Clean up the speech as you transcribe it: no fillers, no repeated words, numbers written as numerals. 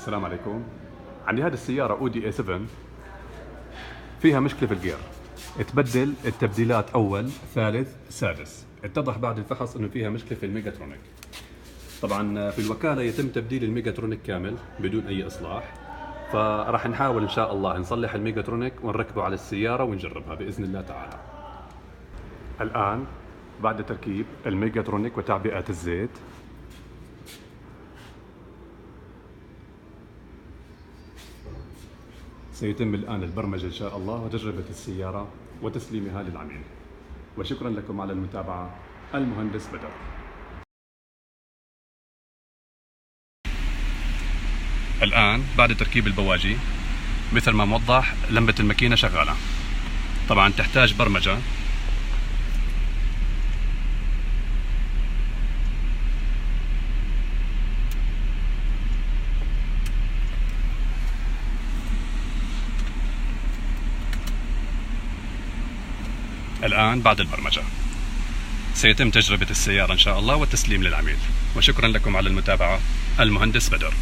السلام عليكم. عندي هذه السيارة اودي A7 فيها مشكلة في الجير. تبدل التبديلات أول ثالث سادس. اتضح بعد الفحص إنه فيها مشكلة في الميجاترونيك. طبعا في الوكالة يتم تبديل الميجاترونيك كامل بدون أي إصلاح، فراح نحاول إن شاء الله نصلح الميجاترونيك ونركبه على السيارة ونجربها بإذن الله تعالى. الآن بعد تركيب الميجاترونيك وتعبئة الزيت سيتم الآن البرمجة إن شاء الله وتجربة السيارة وتسليمها للعميل. وشكرا لكم على المتابعة. المهندس بدر. الآن بعد تركيب البواجي مثل ما موضح لمبة الماكينة شغالة، طبعا تحتاج برمجة. الآن بعد البرمجة سيتم تجربة السيارة إن شاء الله والتسليم للعميل. وشكرا لكم على المتابعة. المهندس بدر.